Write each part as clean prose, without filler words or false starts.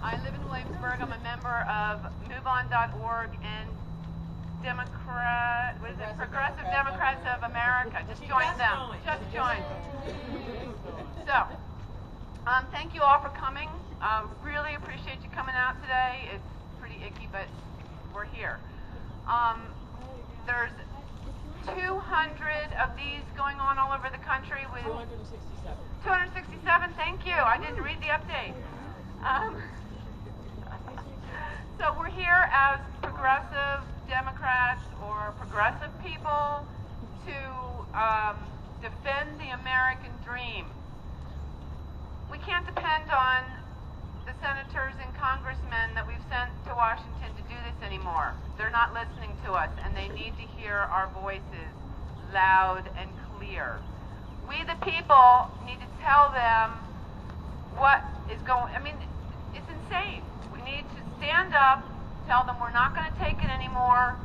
I live in Williamsburg. I'm a member of MoveOn.org and Progressive Democrats of America. Just joined them. Just joined. So, thank you all for coming. Really appreciate you coming out today. It's pretty icky, but we're here. There's 200 of these going on all over the country with 267. 267. Thank you. I didn't read the update. So we're here as progressive Democrats or progressive people to defend the American dream. We can't depend on the senators and congressmen that we've sent to Washington to do this anymore. They're not listening to us, and they need to hear our voices loud and clear. We, the people, need to tell them what is going. I mean, it's insane. We need to stand up, tell them we're not going to take it anymore,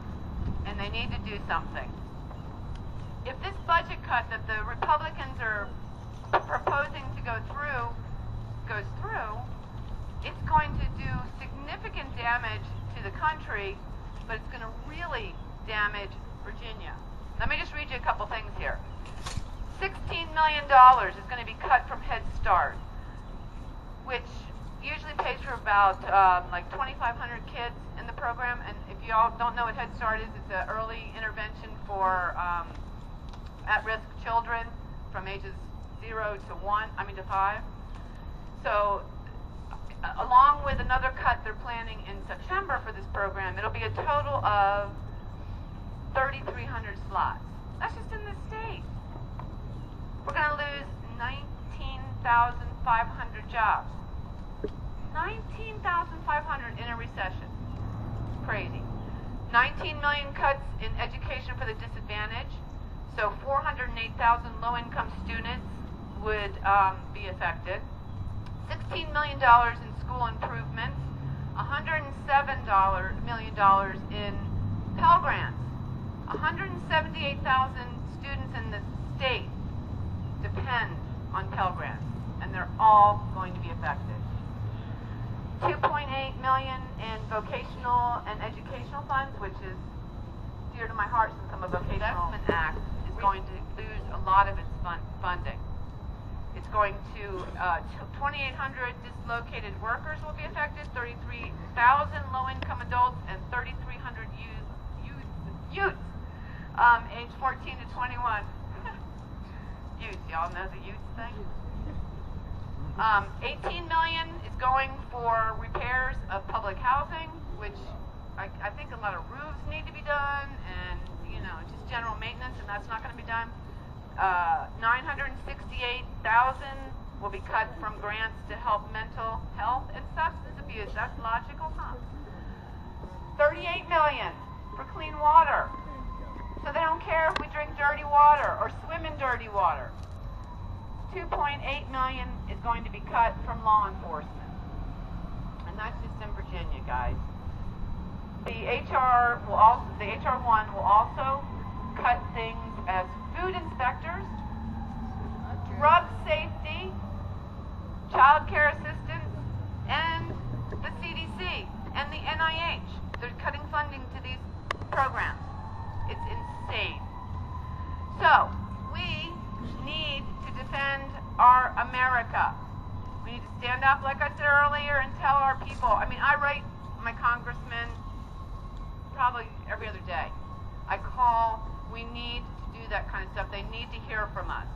and they need to do something. If this budget cut that the Republicans are proposing to goes through, it's going to do significant damage to the country, but it's going to really damage Virginia. Let me just read you a couple things here. $16 million is going to be cut from Head Start, which usually pays for about like 2,500 kids in the program. And if you all don't know what Head Start is, it's an early intervention for at-risk children from ages 0 to 5. So along with another cut they're planning in September for this program, it'll be a total of 3,300 slots. That's just in the state. We're going to lose 19,500 jobs. 19,500 in a recession. Crazy. 19 million cuts in education for the disadvantaged. So 408,000 low-income students would be affected. $16 million in school improvements. $107 million in Pell Grants. 178,000 students in the state depend on Pell Grants, and they're all going to be affected. $2.8 million in vocational and educational funds, which is dear to my heart since I'm a vocational. Investment Act is going to lose a lot of its funding. It's going to 2,800 dislocated workers will be affected, 33,000 low-income adults, and 3,300 youths, age 14 to 21. Youth, y'all know the youth thing? 18 million is going for repairs of public housing, which I think a lot of roofs need to be done, and just general maintenance, and that's not going to be done. 968,000 will be cut from grants to help mental health and substance abuse. That's logical, huh? 38 million for clean water. So they don't care if we drink dirty water or swim in dirty water. 2.8 million is going to be cut from law enforcement. And that's just in Virginia, guys. The HR 1 will also cut things as food inspectors, drug safety, child care assistance, and the CDC and the NIH. They're cutting funding to these programs. It's insane. So, we need to defend our America. We need to stand up, like I said earlier, and tell our people. I mean, I write my congressman probably every other day. I call. We need to do that kind of stuff. They need to hear from us.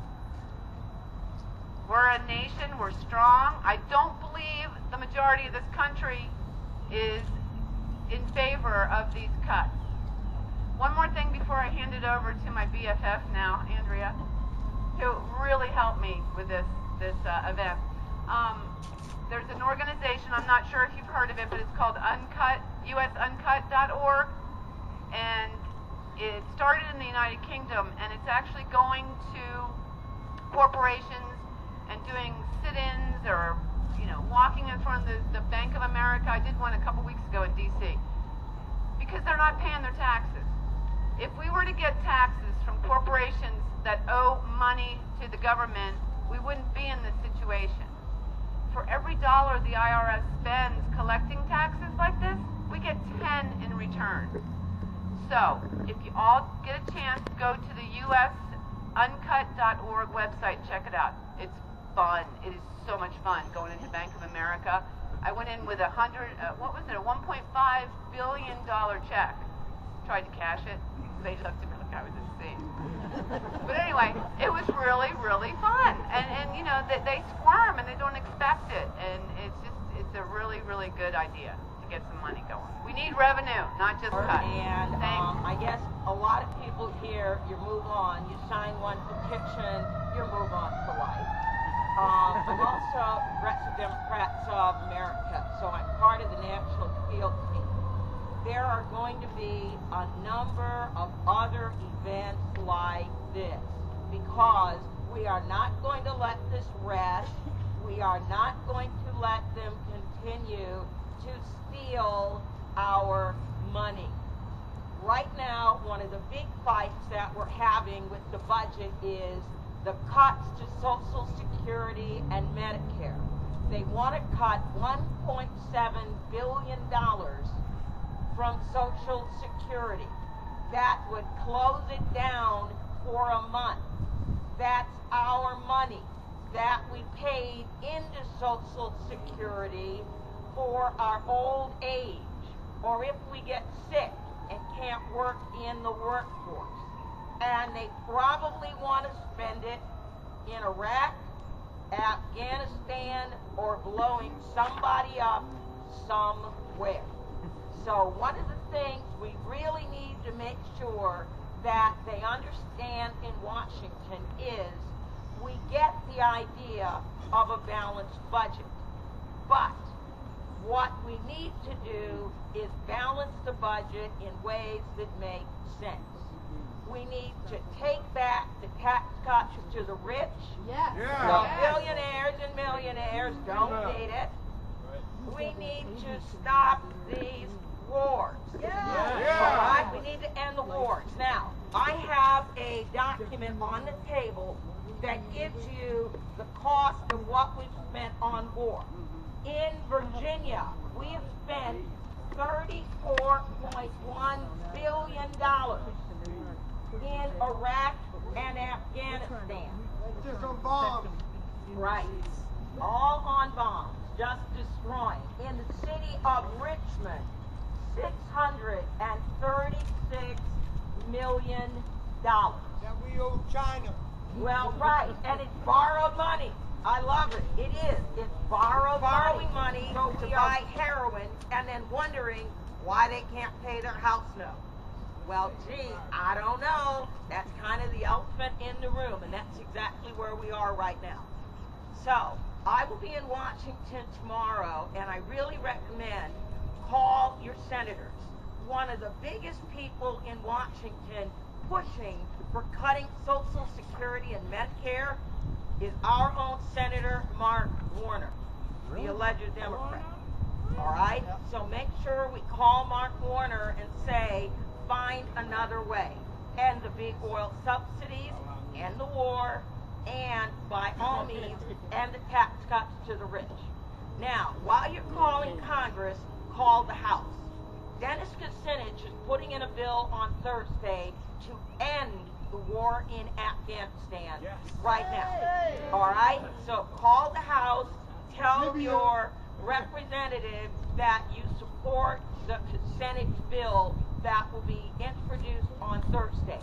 We're a nation. We're strong. I don't believe the majority of this country is in favor of these cuts. One more thing before I hand it over to my BFF now, Andrea, who really helped me with this event. There's an organization, I'm not sure if you've heard of it, but it's called usuncut.org, and it started in the United Kingdom, and it's actually going to corporations and doing sit-ins or walking in front of the Bank of America. I did one a couple weeks ago in D.C. because they're not paying their taxes. If we were to get taxes from corporations that owe money to the government, we wouldn't be in this situation. For every dollar the IRS spends collecting taxes like this, we get 10 in return. So, if you all get a chance, go to the usuncut.org website, check it out. It's fun. It is so much fun going into Bank of America. I went in with a $1.5 billion check. Tried to cash it. They looked at me like I was insane. But anyway, it was really, really fun. And you know, they squirm and they don't expect it. And it's a really, really good idea to get some money going. We need revenue, not just cuts. And I guess a lot of people here, you move on, you sign one petition, you move on for life. I'm also Progressive Democrats of America, so I'm part of the national field team. There are going to be a number of other events like this because we are not going to let this rest. We are not going to let them continue to steal our money. Right now, one of the big fights that we're having with the budget is the cuts to Social Security and Medicare. They want to cut $1.7 billion from Social Security. That would close it down for a month. That's our money that we paid into Social Security for our old age, or if we get sick and can't work in the workforce. And they probably want to spend it in Iraq, Afghanistan, or blowing somebody up somewhere. So one of the things we really need to make sure that they understand in Washington is we get the idea of a balanced budget. But what we need to do is balance the budget in ways that make sense. We need to take back the tax cuts to the rich. Yes. The billionaires and millionaires don't need it. We need to stop these wars. All right? We need to end the wars. Now, I have a document on the table that gives you the cost of what we've spent on war. In Virginia, we have spent $34.1 billion in Iraq and Afghanistan. Just on bombs. Right. All on bombs, just destroying. In the city of Richmond, $636 million. That we owe China. Well, right, and it's borrowed money. I love it. It is. It's borrowing money to buy heroin and then wondering why they can't pay their house note. Well, gee, I don't know. That's kind of the elephant in the room, and that's exactly where we are right now. So, I will be in Washington tomorrow, and I really recommend call your senators. One of the biggest people in Washington pushing for cutting Social Security and Medicare is our own Senator Mark Warner, the alleged Democrat. All right? So make sure we call Mark Warner and say, find another way. End the big oil subsidies, end the war, and by all means, end the tax cuts to the rich. Now, while you're calling Congress, call the House. Dennis Kucinich is putting in a bill on Thursday to end the war in Afghanistan right now. All right? So call the House, tell your representative that you support the Kucinich bill that will be introduced on Thursday.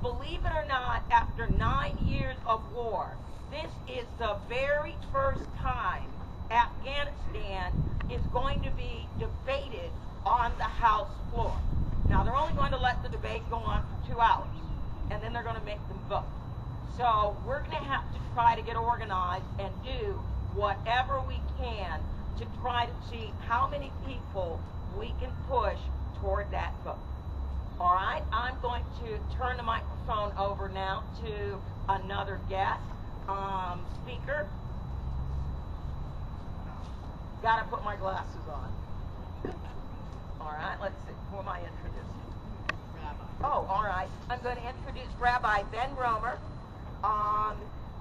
Believe it or not, after 9 years of war, this is the very first time Afghanistan is going to be debated on the House floor. Now, they're only going to let the debate go on for 2 hours, and then they're going to make them vote. So we're going to have to try to get organized and do whatever we can to try to see how many people we can push toward that vote. All right, I'm going to turn the microphone over now to another guest speaker. Got to put my glasses on. All right, let's see. Who am I introducing? Rabbi. Oh, all right. I'm going to introduce Rabbi Ben Romer.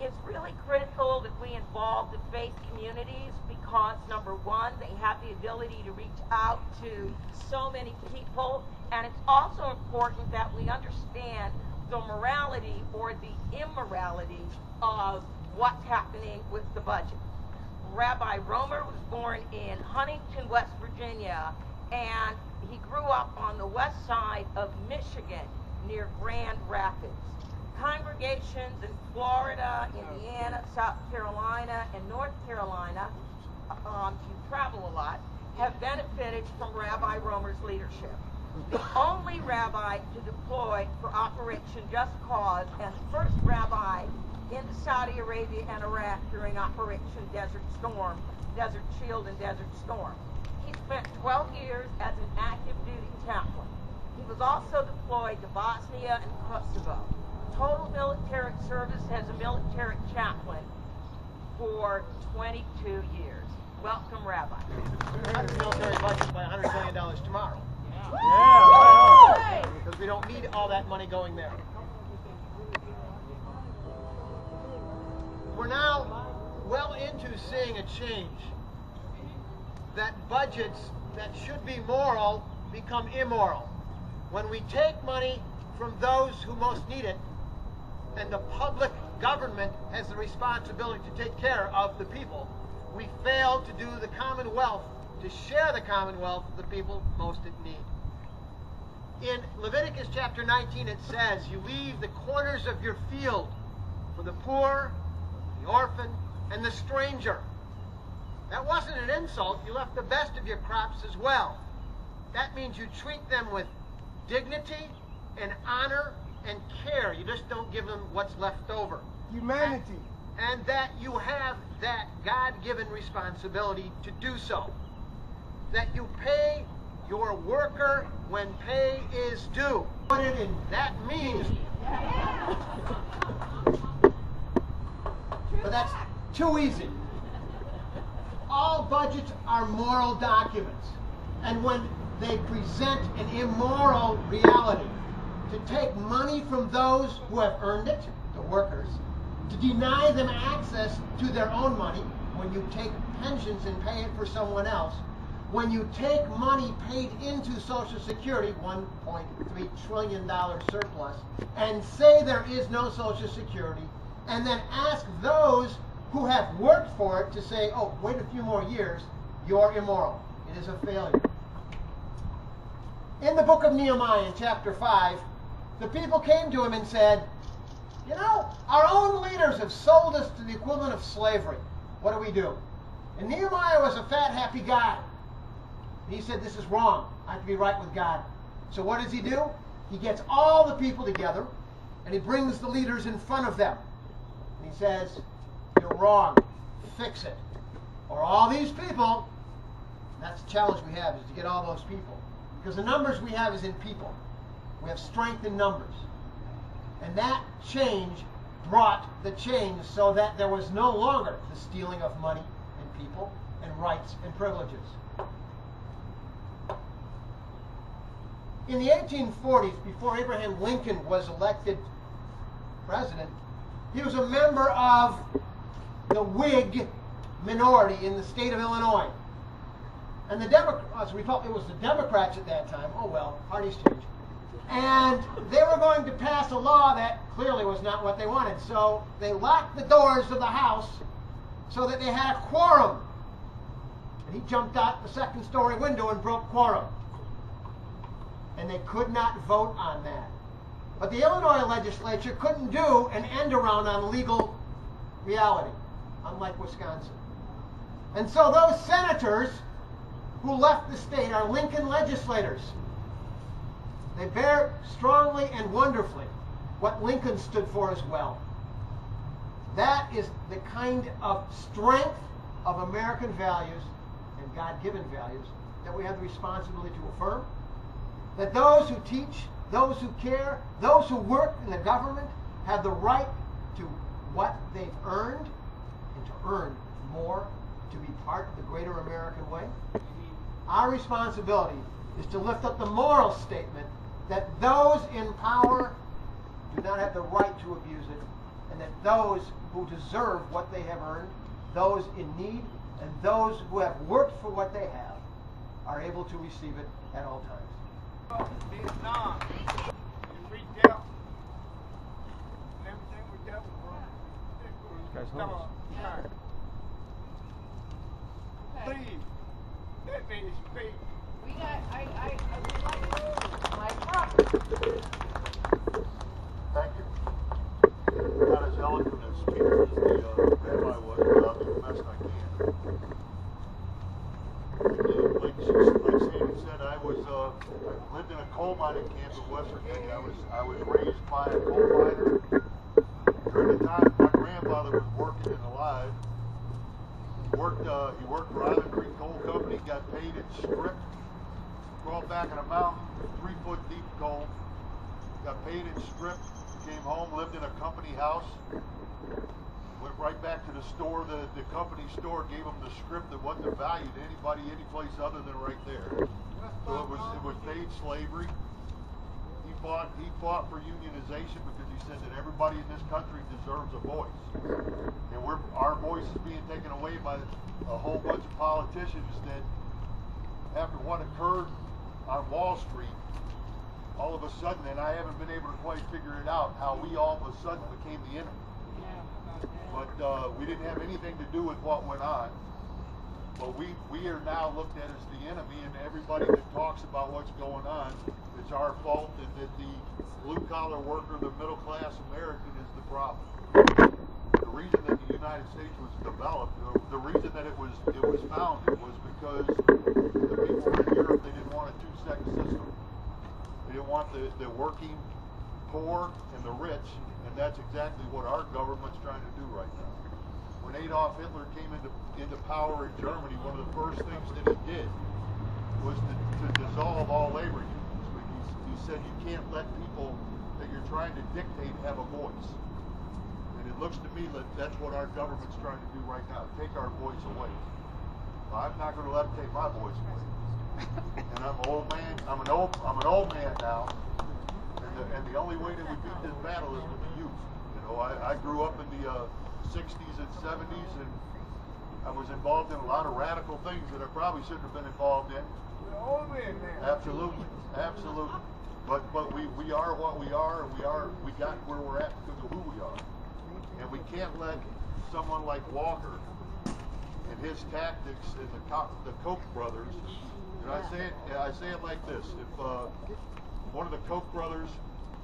It's really critical that we involve the faith communities because, number one, they have the ability to reach out to so many people, and it's also important that we understand the morality or the immorality of what's happening with the budget. Rabbi Romer was born in Huntington, West Virginia, and he grew up on the west side of Michigan near Grand Rapids. Congregations in Florida, Indiana, South Carolina, and North Carolina, you travel a lot, have benefited from Rabbi Romer's leadership. The only rabbi to deploy for Operation Just Cause and the first rabbi into Saudi Arabia and Iraq during Operation Desert Shield and Desert Storm. He spent 12 years as an active duty chaplain. He was also deployed to Bosnia and Kosovo. Total military service as a military chaplain for 22 years. Welcome, Rabbi. Cut the military budget by $100 million tomorrow. Yeah. Because we don't need all that money going there. We're now well into seeing a change. That budgets that should be moral become immoral. When we take money from those who most need it, and the public government has the responsibility to take care of the people, we fail to do the commonwealth, to share the commonwealth with the people most in need. In Leviticus chapter 19 it says, you leave the corners of your field for the poor, the orphan, and the stranger. That wasn't an insult. You left the best of your crops as well. That means you treat them with dignity and honor and care. You just don't give them what's left over. Humanity. And that you have that God-given responsibility to do so. That you pay your worker when pay is due. That means... But that's too easy. All budgets are moral documents. And when they present an immoral reality, to take money from those who have earned it, the workers, to deny them access to their own money, when you take pensions and pay it for someone else, when you take money paid into Social Security, $1.3 trillion surplus, and say there is no Social Security, and then ask those who have worked for it to say, oh, wait a few more years, you're immoral. It is a failure. In the book of Nehemiah, in chapter 5, the people came to him and said, you know, our own leaders have sold us to the equivalent of slavery. What do we do? And Nehemiah was a fat, happy guy. He said, this is wrong. I have to be right with God. So what does he do? He gets all the people together, and he brings the leaders in front of them. And he says, you're wrong. Fix it. Or all these people, that's the challenge we have, is to get all those people. Because the numbers we have is in people. We have strength in numbers. And that change brought the change so that there was no longer the stealing of money and people and rights and privileges. In the 1840s, before Abraham Lincoln was elected president, he was a member of the Whig minority in the state of Illinois. And the it was the Democrats at that time. Oh well, parties change. And they were going to pass a law that clearly was not what they wanted. So they locked the doors of the House so that they had a quorum. And he jumped out the second-story window and broke quorum. And they could not vote on that. But the Illinois legislature couldn't do an end around on legal reality, unlike Wisconsin. And so those senators who left the state are Lincoln legislators. They bear strongly and wonderfully what Lincoln stood for as well. That is the kind of strength of American values and God-given values that we have the responsibility to affirm. That those who teach, those who care, those who work in the government have the right to what they've earned and to earn more, to be part of the greater American way. Our responsibility is to lift up the moral statement that those in power do not have the right to abuse it, and that those who deserve what they have earned, those in need, and those who have worked for what they have, are able to receive it at all times. Vietnam, we dealt, and everything we dealt with, Guy's homeless. Please, let me speak. We got, I would like my truck. Thank you. Not as eloquent a speaker as the rabbi was, but I'll do the best I can. Like Sandy said, I lived in a coal mining camp in West Virginia. I was raised by a coal miner. During the time my grandfather was working and alive, he worked for Island Creek Coal Company, got paid in strip, crawled back in a mountain, 3 foot deep coal, got paid in strip, came home, lived in a company house, went right back to the store, the company store gave him the script that wasn't of value to anybody anyplace other than right there. So it was paid slavery. He fought for unionization because he said that everybody in this country deserves a voice. And our voice is being taken away by a whole bunch of politicians that, after what occurred on Wall Street, all of a sudden, and I haven't been able to quite figure it out, how we all of a sudden became the enemy. But we didn't have anything to do with what went on. But we are now looked at as the enemy, and everybody that talks about what's going on, it's our fault, and that the blue-collar worker, the middle-class American, is the problem. The reason that the United States was developed, the reason that it was founded, was because the people in Europe, they didn't want a two-second system. They didn't want the working poor and the rich, and that's exactly what our government's trying to do right now. When Adolf Hitler came into power in Germany, one of the first things that he did was to dissolve all labor unions. He said you can't let people that you're trying to dictate have a voice. And it looks to me that that's what our government's trying to do right now, take our voice away. Well, I'm not going to let them take my voice away. And I'm an old man. I'm an old man now. And the only way that we beat this battle is with the youth. You know, I grew up in the 60s and 70s, and I was involved in a lot of radical things that I probably shouldn't have been involved in. We're old men now. Absolutely. But we are what we are, and we got where we're at because of who we are. And we can't let someone like Walker and his tactics and the Koch brothers. And I say it like this: if one of the Koch brothers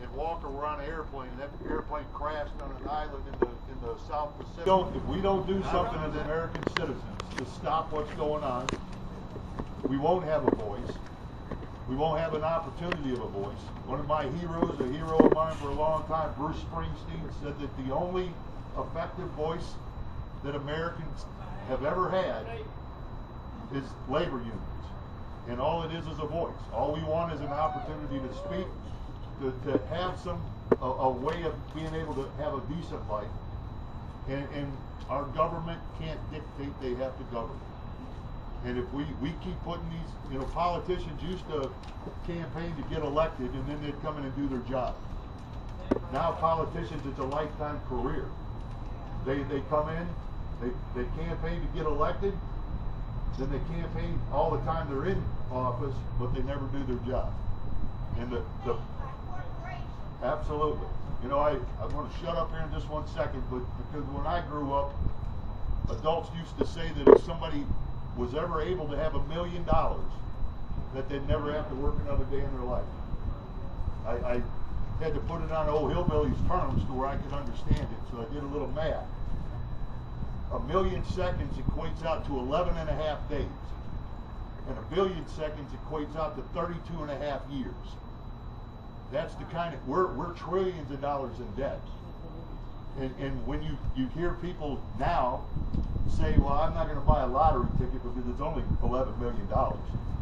and Walker were on an airplane, and that airplane crashed on an island in the South Pacific. If we don't do something as American citizens to stop what's going on, we won't have a voice. We won't have an opportunity of a voice. One of my heroes, a hero of mine for a long time, Bruce Springsteen, said that the only effective voice that Americans have ever had is labor unions. And all it is a voice. All we want is an opportunity to speak, to have a way of being able to have a decent life. And our government can't dictate they have to govern. And if we keep putting these, politicians used to campaign to get elected, and then they'd come in and do their job. Now politicians, it's a lifetime career. They come in, they campaign to get elected, then they campaign all the time they're in office, but they never do their job. And absolutely. I'm going to shut up here in just 1 second, but because when I grew up, adults used to say that if somebody was ever able to have $1 million, that they'd never have to work another day in their life. I had to put it on old hillbilly's terms to where I could understand it, so I did a little math. 1 million seconds equates out to 11 and a half days. And 1 billion seconds equates out to 32 and a half years. That's the kind of, we're trillions of dollars in debt. And when you hear people now say, well, I'm not going to buy a lottery ticket because it's only $11 million.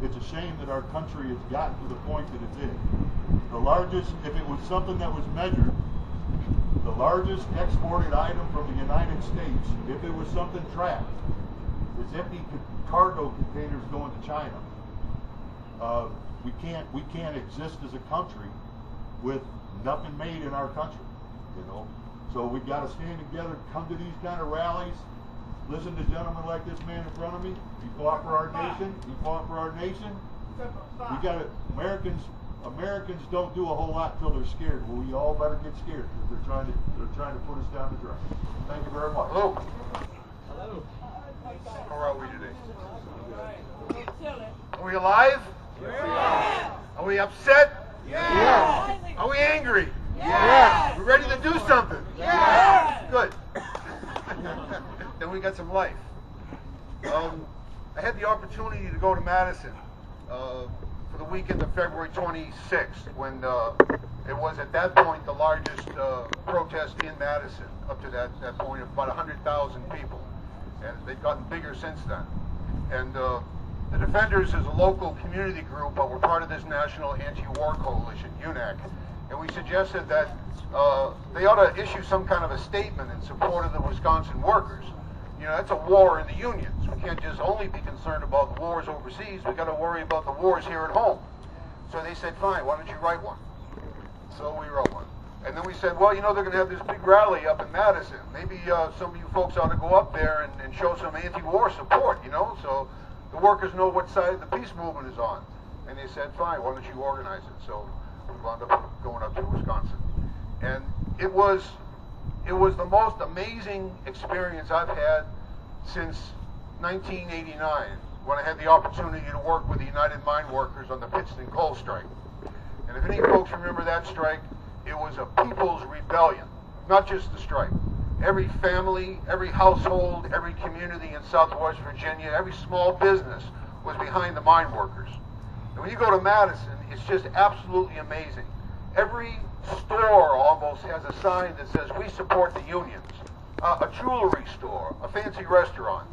It's a shame that our country has gotten to the point that it's in. The largest, if it was something that was measured, the largest exported item from the United States, if it was something tracked, is empty cargo containers going to China. We can't exist as a country with nothing made in our country. So we got to stand together, come to these kind of rallies, listen to gentlemen like this man in front of me. He fought for our nation. He fought for our nation. We got to, Americans don't do a whole lot till they're scared. Well, we all better get scared because they're trying to put us down the drain. Thank you very much. Hello. How are we today? Are we alive? Yeah. Are we upset? Yeah. Are we angry? Yeah. We ready to do something? Yeah. Good. Then we got some life. I had the opportunity to go to Madison for the weekend of February 26th, when it was at that point the largest protest in Madison, up to that point of about 100,000 people. And they've gotten bigger since then. And the Defenders is a local community group, but we're part of this National Anti-War Coalition, UNAC. And we suggested that they ought to issue some kind of a statement in support of the Wisconsin workers. You know, that's a war in the unions. We can't just only be concerned about the wars overseas. We've got to worry about the wars here at home. So they said, fine, why don't you write one? So we wrote one. And then we said, well, you know, they're going to have this big rally up in Madison. Maybe some of you folks ought to go up there and show some anti-war support, you know, so the workers know what side the peace movement is on. And they said, fine, why don't you organize it? So we wound up going up to Wisconsin. And it was the most amazing experience I've had since 1989, when I had the opportunity to work with the United Mine Workers on the Pittston coal strike. And if any folks remember that strike, it was a people's rebellion, not just the strike. Every family, every household, every community in Southwest Virginia, every small business was behind the mine workers. And when you go to Madison, it's just absolutely amazing. Every store almost has a sign that says, we support the unions. A jewelry store, a fancy restaurant.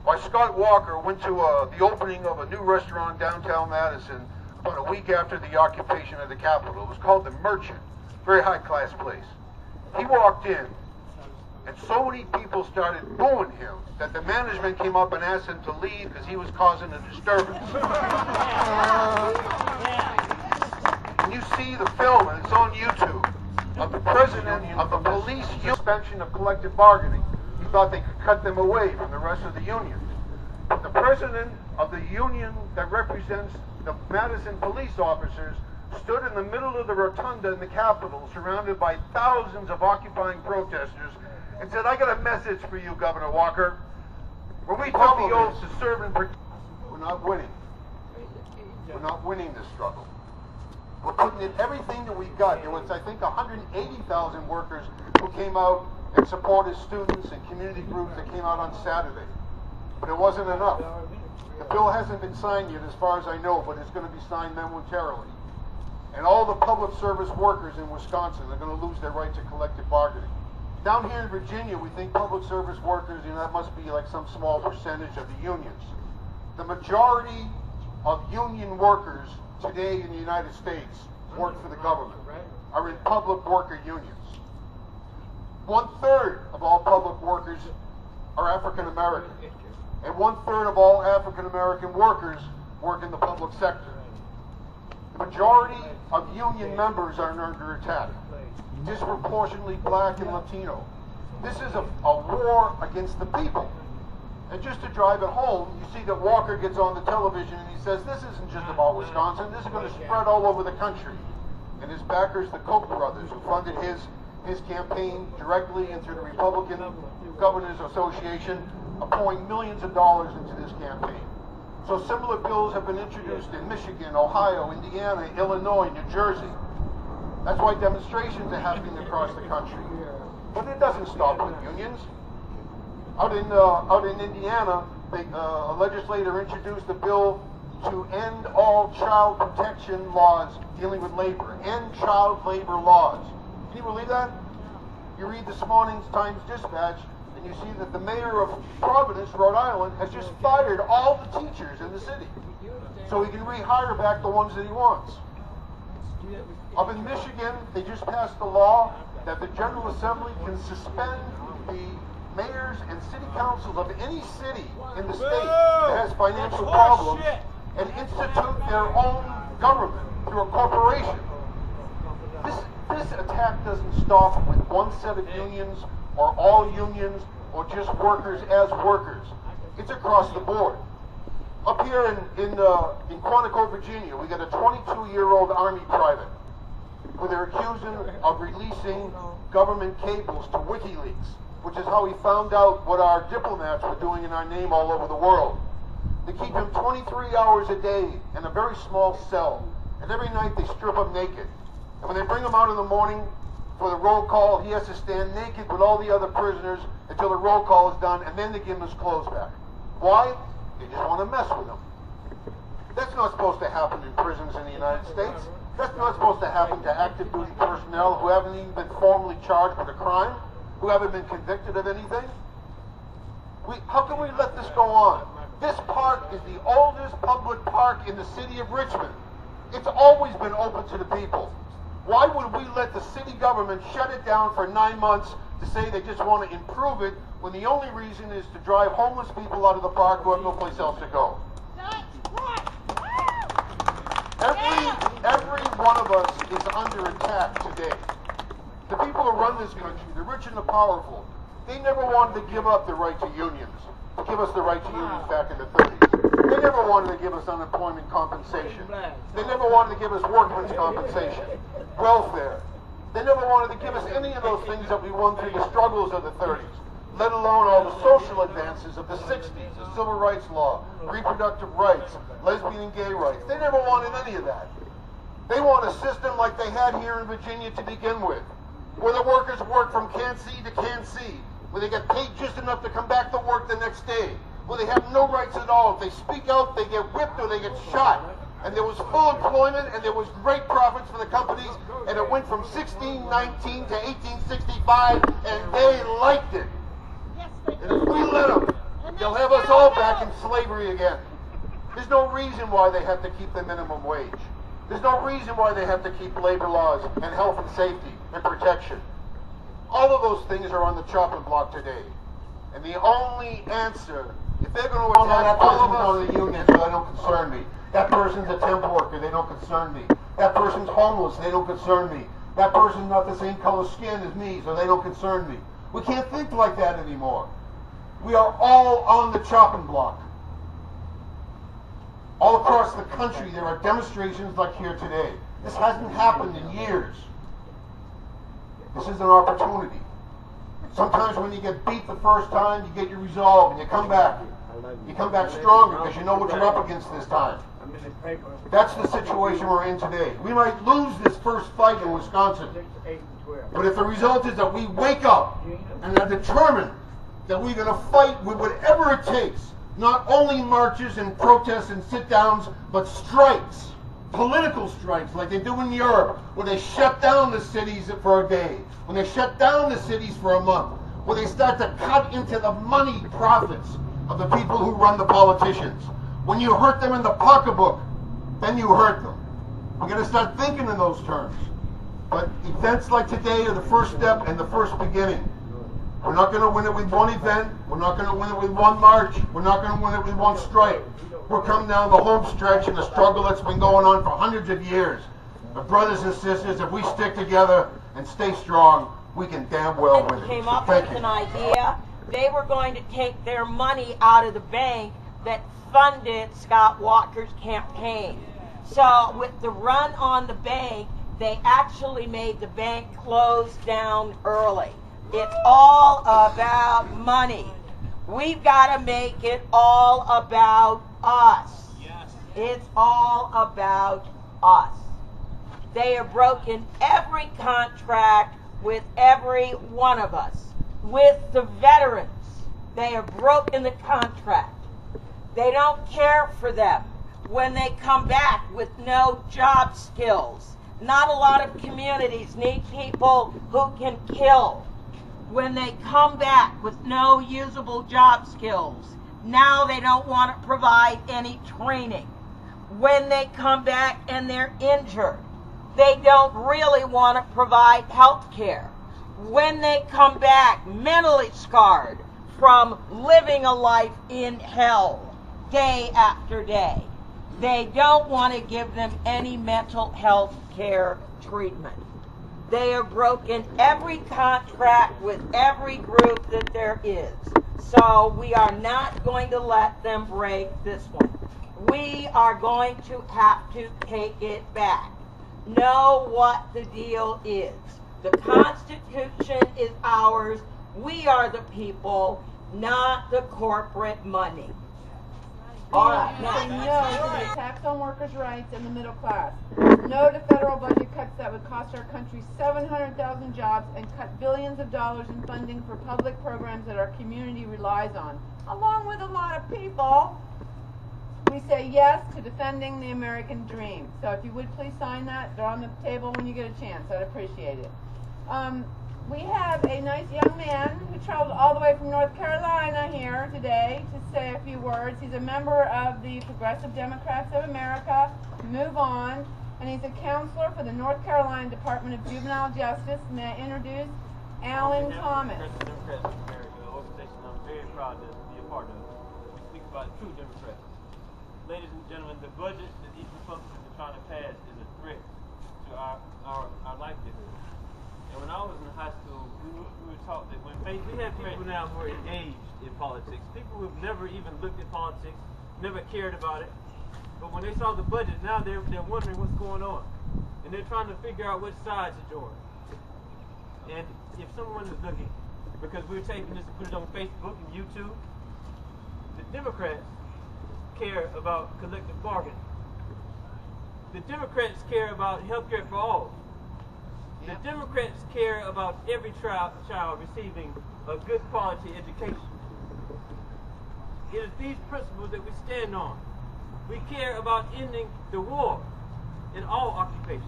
Why, Scott Walker went to the opening of a new restaurant downtown Madison about a week after the occupation of the Capitol. It was called The Merchant, very high-class place. He walked in, and so many people started booing him that the management came up and asked him to leave because he was causing a disturbance. And you see the film, and it's on YouTube, of the president of the police suspension of collective bargaining. He thought they could cut them away from the rest of the union. But the president of the union that represents the Madison police officers stood in the middle of the rotunda in the Capitol, surrounded by thousands of occupying protesters, and said, I got a message for you, Governor Walker. When we took the oath to serve and protect, we're not winning. We're not winning this struggle. We're putting in everything that we've got. There was, I think, 180,000 workers who came out and supported students and community groups that came out on Saturday. But it wasn't enough. The bill hasn't been signed yet, as far as I know, but it's going to be signed momentarily. And all the public service workers in Wisconsin are going to lose their right to collective bargaining. Down here in Virginia, we think public service workers, you know, that must be like some small percentage of the unions. The majority of union workers today in the United States work for the government, are in public worker unions. 1/3 of all public workers are African American, and 1/3 of all African American workers work in the public sector. The majority of union members are under attack, disproportionately black and Latino. This is a war against the people. And just to drive it home, you see that Walker gets on the television and he says, this isn't just about Wisconsin, this is going to spread all over the country. And his backers, the Koch brothers, who funded his campaign directly and through the Republican Governors Association, are pouring millions of dollars into this campaign. So similar bills have been introduced in Michigan, Ohio, Indiana, Illinois, New Jersey. That's why demonstrations are happening across the country. But it doesn't stop with unions. Out in Indiana, a legislator introduced a bill to end all child protection laws dealing with labor, end child labor laws. Can you believe that? You read this morning's Times Dispatch, and you see that the mayor of Providence, Rhode Island, has just fired all the teachers in the city, so he can rehire back the ones that he wants. Up in Michigan, they just passed a law that the General Assembly can suspend the mayors and city councils of any city in the state that has financial problems and institute their own government through a corporation. This this attack doesn't stop with one set of unions or all unions or just workers as workers. It's across the board. Up here in Quantico, Virginia, we got a 22-year-old Army private who they're accusing of releasing government cables to WikiLeaks, which is how he found out what our diplomats were doing in our name all over the world. They keep him 23 hours a day in a very small cell, and every night they strip him naked. And when they bring him out in the morning for the roll call, he has to stand naked with all the other prisoners until the roll call is done, and then they give him his clothes back. Why? They just want to mess with him. That's not supposed to happen in prisons in the United States. That's not supposed to happen to active duty personnel who haven't even been formally charged with a crime, who haven't been convicted of anything. How can we let this go on? This park is the oldest public park in the city of Richmond. It's always been open to the people. Why would we let the city government shut it down for 9 months to say they just want to improve it when the only reason is to drive homeless people out of the park who have no place else to go? Every one of us is under attack today. The people who run this country, the rich and the powerful, they never wanted to give up the right to unions, to give us the right to unions back in the 30s. They never wanted to give us unemployment compensation. They never wanted to give us workman's compensation, welfare. They never wanted to give us any of those things that we won through the struggles of the 30s, let alone all the social advances of the 60s, the civil rights law, reproductive rights, lesbian and gay rights. They never wanted any of that. They want a system like they had here in Virginia to begin with, where the workers work from Can't See to Can't See, where they get paid just enough to come back to work the next day, where they have no rights at all. If they speak out, they get whipped or they get shot. And there was full employment, and there was great profits for the companies, and it went from 1619 to 1865, and they liked it. And if we let them, they'll have us all back in slavery again. There's no reason why they have to keep the minimum wage. There's no reason why they have to keep labor laws and health and safety and protection. All of those things are on the chopping block today. And the only answer, if they're going to attack all of us, the unions, so they don't concern me. That person's a temp worker, they don't concern me. That person's homeless, they don't concern me. That person's not the same color skin as me, so they don't concern me. We can't think like that anymore. We are all on the chopping block. All across the country, there are demonstrations like here today. This hasn't happened in years. This is an opportunity. Sometimes when you get beat the first time, you get your resolve and you come back. You come back stronger because you know what you're up against this time. That's the situation we're in today. We might lose this first fight in Wisconsin, but if the result is that we wake up and are determined that we're going to fight with whatever it takes, not only marches and protests and sit-downs, but strikes, political strikes like they do in Europe, where they shut down the cities for a day, when they shut down the cities for a month, where they start to cut into the money profits of the people who run the politicians. When you hurt them in the pocketbook, then you hurt them. We're going to start thinking in those terms. But events like today are the first step and the first beginning. We're not going to win it with one event. We're not going to win it with one march. We're not going to win it with one strike. We're coming down the home stretch in a struggle that's been going on for hundreds of years. But brothers and sisters, if we stick together and stay strong, we can damn well win it. Came up with an idea. They were going to take their money out of the bank that funded Scott Walker's campaign. So with the run on the bank, they actually made the bank close down early. It's all about money. We've got to make it all about us. Yes. It's all about us. They have broken every contract with every one of us. With the veterans, they have broken the contract. They don't care for them when they come back with no job skills. Not a lot of communities need people who can kill. When they come back with no usable job skills, now they don't want to provide any training. When they come back and they're injured, they don't really want to provide health care. When they come back mentally scarred from living a life in hell day after day, they don't want to give them any mental health care treatment. They have broken every contract with every group that there is. So we are not going to let them break this one. We are going to have to take it back. Know what the deal is. The Constitution is ours. We are the people, not the corporate money. All right, Say now. no to the attacks on workers' rights and the middle class. No to federal budget cuts that would cost our country 700,000 jobs and cut billions of dollars in funding for public programs that our community relies on. Along with a lot of people, we say yes to defending the American dream. So if you would please sign that, they're on the table when you get a chance. I'd appreciate it. We have a nice young man who traveled all the way from North Carolina here today to say a few words. He's a member of the Progressive Democrats of America, Move On, and he's a counselor for the North Carolina Department of Juvenile Justice. May I introduce Alan Thomas. Progressive Democrats of America, an organization I'm very proud to be a part of. We speak about true Democrats. Ladies and gentlemen, the budget that these Republicans are trying to pass is a threat to our livelihood. And when I was in high school, we were taught that we have people now who are engaged in politics, people who have never even looked at politics, never cared about it. But when they saw the budget, now they're wondering what's going on. And they're trying to figure out which side to join. And if someone is looking, because we're taking this and put it on Facebook and YouTube, the Democrats care about collective bargaining. The Democrats care about health care for all. The Democrats care about every child receiving a good quality education. It is these principles that we stand on. We care about ending the war in all occupations.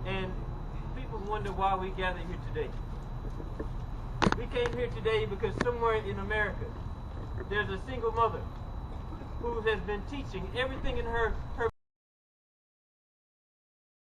And people wonder why we gather here today. We came here today because somewhere in America there's a single mother who has been teaching everything in her